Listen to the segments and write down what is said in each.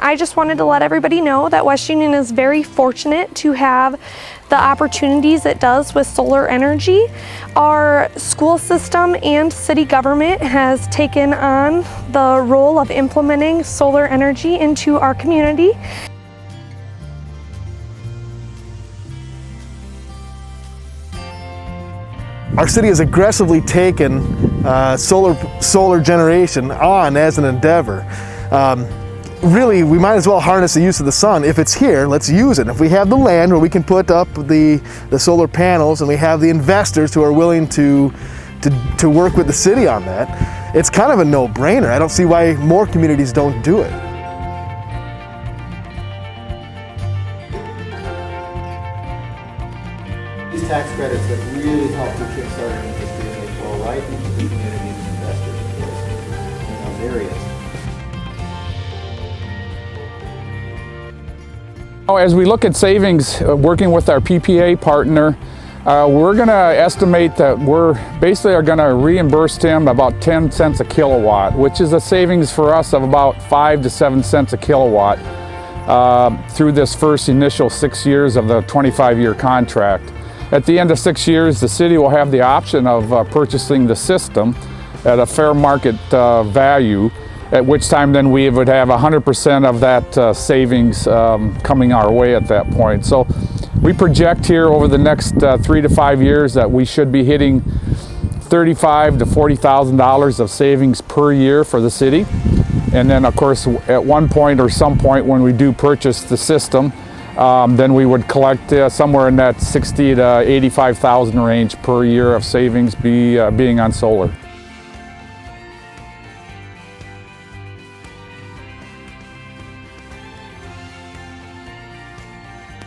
I just wanted to let everybody know that West Union is very fortunate to have the opportunities it does with solar energy. Our school system and city government has taken on the role of implementing solar energy into our community. Our city has aggressively taken solar generation on as an endeavor. Really, we might as well harness the use of the sun. If it's here, let's use it. If we have the land where we can put up the solar panels and we have the investors who are willing to work with the city on that, it's kind of a no-brainer. I don't see why more communities don't do it. These tax credits that really help to kickstart an industry and they flow right into the communities and investors in those areas. As we look at savings, working with our PPA partner, we're going to estimate that we're basically going to reimburse him about 10 cents a kilowatt, which is a savings for us of about 5 to 7 cents a kilowatt through this first initial 6 years of the 25-year contract. At the end of 6 years, the city will have the option of purchasing the system at a fair market value, at which time then we would have 100% of that savings coming our way at that point. So we project here over the next 3 to 5 years that we should be hitting $35,000 to $40,000 of savings per year for the city. And then of course at one point or some point when we do purchase the system, then we would collect somewhere in that $60,000 to $85,000 range per year of savings being on solar.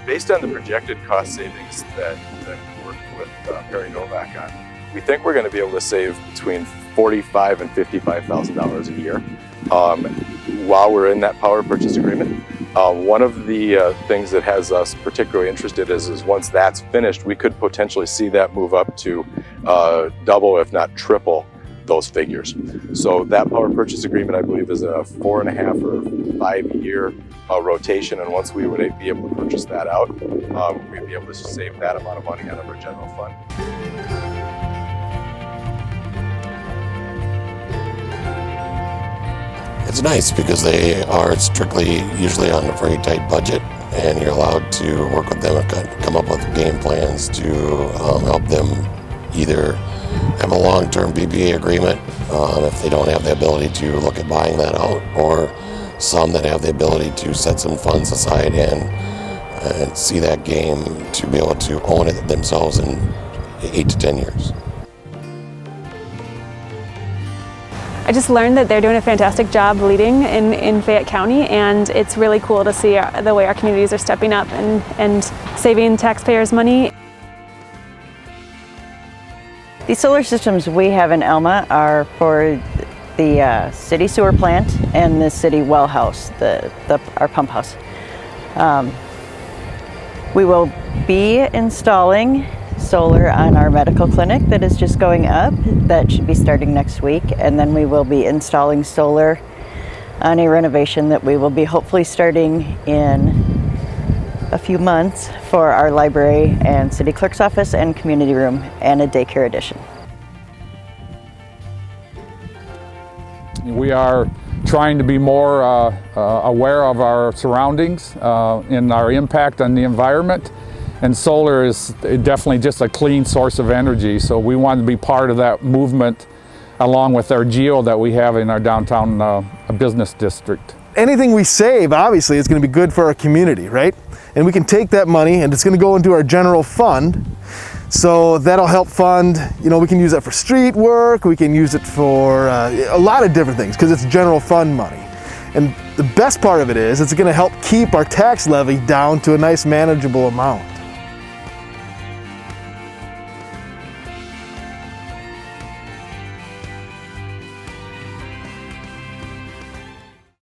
Based on the projected cost savings that we worked with Perry Novak on, we think we're going to be able to save between $45,000 and $55,000 a year while we're in that power purchase agreement. One of the things that has us particularly interested is once that's finished, we could potentially see that move up to double, if not triple, those figures. So that power purchase agreement, I believe, is a 4.5 or 5 year rotation, and once we would be able to purchase that out, we'd be able to save that amount of money out of our general fund. It's nice because they are strictly usually on a very tight budget, and you're allowed to work with them and come up with game plans to help them either have a long-term PPA agreement if they don't have the ability to look at buying that out, or some that have the ability to set some funds aside and see that game to be able to own it themselves in 8 to 10 years. I just learned that they're doing a fantastic job leading in Fayette County, and it's really cool to see the way our communities are stepping up and saving taxpayers money. These solar systems we have in Elma are for the city sewer plant and the city well house, our pump house. We will be installing solar on our medical clinic that is just going up. That should be starting next week, and then we will be installing solar on a renovation that we will be hopefully starting in a few months for our library and city clerk's office and community room and a daycare addition. We are trying to be more aware of our surroundings and our impact on the environment. And solar is definitely just a clean source of energy, so we want to be part of that movement along with our GEO that we have in our downtown business district. Anything we save, obviously, is going to be good for our community, right? And we can take that money and it's going to go into our general fund. So that'll help fund, we can use that for street work, we can use it for a lot of different things because it's general fund money. And the best part of it is it's going to help keep our tax levy down to a nice manageable amount.